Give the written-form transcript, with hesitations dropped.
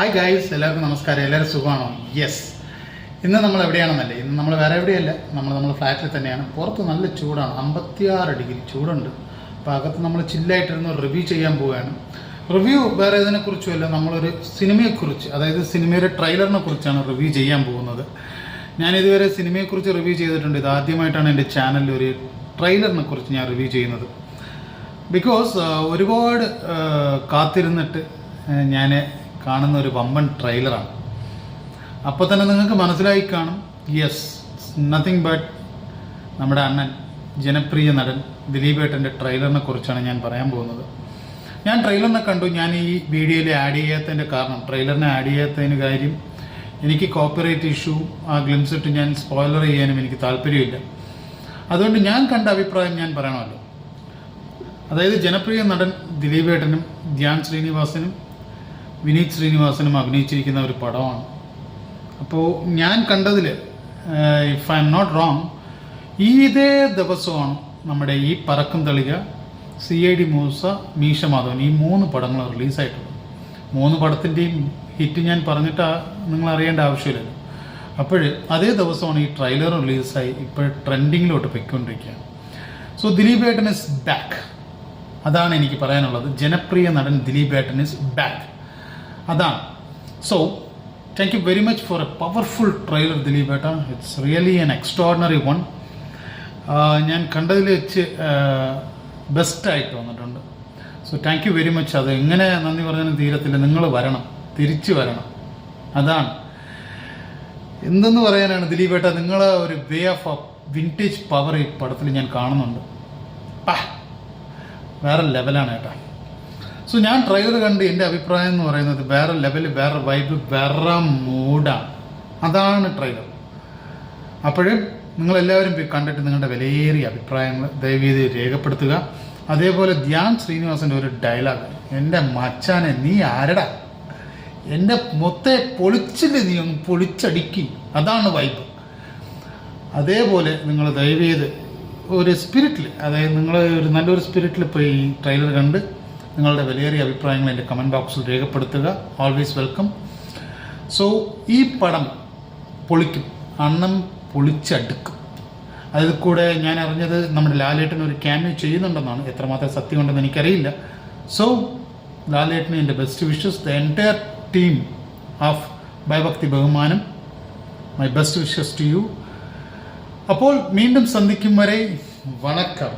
Hi guys, എല്ലാവർക്കും നമസ്കാരം. എല്ലാവരും സുഖമാണോ? യെസ്. ഇന്ന് നമ്മൾ എവിടെയാണെന്നല്ലേ, ഇന്ന് നമ്മൾ വേറെ എവിടെയല്ല, നമ്മൾ ഫ്ലാറ്റിൽ തന്നെയാണ്. പുറത്ത് നല്ല ചൂടാണ്, 56 ഡിഗ്രി ചൂടുണ്ട്. അപ്പോൾ അകത്ത് നമ്മൾ ചില്ലായിട്ടിരുന്ന് റിവ്യൂ ചെയ്യാൻ പോവുകയാണ്. റിവ്യൂ വേറെ ഇതിനെക്കുറിച്ചുമല്ല, നമ്മളൊരു സിനിമയെക്കുറിച്ച്, അതായത് സിനിമയുടെ ട്രെയിലറിനെ കുറിച്ചാണ് റിവ്യൂ ചെയ്യാൻ പോകുന്നത്. ഞാനിതുവരെ സിനിമയെക്കുറിച്ച് റിവ്യൂ ചെയ്തിട്ടുണ്ട്. ഇത് ആദ്യമായിട്ടാണ് എൻ്റെ ചാനലിൽ ഒരു ട്രെയിലറിനെ കുറിച്ച് ഞാൻ റിവ്യൂ ചെയ്യുന്നത്. ബിക്കോസ് ഒരുപാട് കാത്തിരുന്നിട്ട് ഞാൻ കാണുന്ന ഒരു വമ്പൻ ട്രെയിലറാണ്. അപ്പോൾ തന്നെ നിങ്ങൾക്ക് മനസ്സിലായി കാണും, യെസ്, നത്തിങ് ബട്ട് നമ്മുടെ അണ്ണൻ, ജനപ്രിയ നടൻ ദിലീപേട്ടൻ്റെ ട്രെയിലറിനെ കുറിച്ചാണ് ഞാൻ പറയാൻ പോകുന്നത്. ഞാൻ ട്രെയിലറിനെ കണ്ടു. ഞാൻ ഈ വീഡിയോയിൽ ആഡ് ചെയ്യാത്തതിൻ്റെ കാരണം, ട്രെയിലറിനെ ആഡ് ചെയ്യാത്തതിന് കാര്യം, എനിക്ക് കോപ്പിറൈറ്റ് ഇഷ്യൂ, ആ ഗ്ലിംസ് ഇട്ട് ഞാൻ സ്പോയിലർ ചെയ്യാനും എനിക്ക് താല്പര്യമില്ല. അതുകൊണ്ട് ഞാൻ കണ്ട അഭിപ്രായം ഞാൻ പറയണമല്ലോ. അതായത് ജനപ്രിയ നടൻ ദിലീപേട്ടനും ധ്യാൻ ശ്രീനിവാസനും വിനീത് ശ്രീനിവാസനും അഭിനയിച്ചിരിക്കുന്ന ഒരു പടമാണ്. അപ്പോൾ ഞാൻ കണ്ടതിൽ, if I am not wrong, ഇതേ ദിവസമാണ് നമ്മുടെ ഈ പറക്കും തളിക, CID മൂസ, മീശ മാധവൻ, ഈ 3 പടങ്ങൾ റിലീസായിട്ടുള്ളത്. 3 പടത്തിൻ്റെയും ഹിറ്റ് ഞാൻ പറഞ്ഞിട്ട് നിങ്ങൾ അറിയേണ്ട ആവശ്യമില്ലല്ലോ. അപ്പോൾ അതേ ദിവസമാണ് ഈ ട്രെയിലർ റിലീസായി ഇപ്പോൾ ട്രെൻഡിങ്ങിലോട്ട് പൊയ്ക്കൊണ്ടിരിക്കുകയാണ്. സോ ദിലീപേട്ടൻ ഇസ് ബാക്ക്, അതാണ് എനിക്ക് പറയാനുള്ളത്. ജനപ്രിയ നടൻ ദിലീപേട്ടൻ ഇസ് ബാക്ക്, അതാണ്. So thank you very much for a powerful trailer ദിലീപേട്ട. It's really an extraordinary one. ഞാൻ കണ്ടതിൽ വെച്ച് ബെസ്റ്റായിട്ട് വന്നിട്ടുണ്ട്. So thank you very much. അത് എങ്ങനെ നന്ദി പറഞ്ഞാലും തീരത്തില്ല. നിങ്ങൾ വരണം, തിരിച്ചു വരണം. അതാണ്. എന്തെന്ന് പറയാനാണ് ദിലീപേട്ട, നിങ്ങളെ ഒരു വേ ഓഫ് വിൻറ്റേജ് പവർ ഈ പടത്തിൽ ഞാൻ കാണുന്നുണ്ട്. വേറെ ലെവലാണ് കേട്ടോ. സോ ഞാൻ ട്രെയിലർ കണ്ട് എൻ്റെ അഭിപ്രായം എന്ന് പറയുന്നത് വേറെ ലെവൽ, വേറെ വൈബ്, വേറെ മൂഡാണ്. അതാണ് ട്രെയിലർ. അപ്പോഴും നിങ്ങളെല്ലാവരും കണ്ടിട്ട് നിങ്ങളുടെ വിലയേറിയ അഭിപ്രായങ്ങൾ ദയവീത് രേഖപ്പെടുത്തുക. അതേപോലെ ധ്യാൻ ശ്രീനിവാസൻ്റെ ഒരു ഡയലോഗ്, എൻ്റെ മച്ചാനെ നീ ആരടാ, എൻ്റെ മൊത്തം പൊളിച്ചില്ലേ, നീ ഒന്ന് പൊളിച്ചടിക്കി, അതാണ് വൈബ്. അതേപോലെ നിങ്ങൾ ദയവീത് ഒരു സ്പിരിറ്റിൽ, അതായത് നിങ്ങൾ ഒരു നല്ലൊരു സ്പിരിറ്റിൽ പോയി ഈ ട്രെയിലർ കണ്ട് നിങ്ങളുടെ വിലയേറിയ അഭിപ്രായങ്ങൾ എൻ്റെ കമൻറ്റ് ബോക്സിൽ രേഖപ്പെടുത്തുക. Always welcome. സോ ഈ പടം പൊളിക്കും, അണ്ണം പൊളിച്ചടുക്കും. അതിൽ കൂടെ ഞാൻ അറിഞ്ഞത് നമ്മുടെ ലാലേട്ടൻ ഒരു ക്യാമിയോ ചെയ്യുന്നുണ്ടെന്നാണ്. എത്രമാത്രം സത്യം ഉണ്ടെന്ന് എനിക്കറിയില്ല. സോ ലാലേട്ടന് എൻ്റെ best wishes. The entire team of Bhayabhakthi Bahumanam, my best wishes to you. അപ്പോൾ വീണ്ടും സന്ധിക്കും വരെ വണക്കം.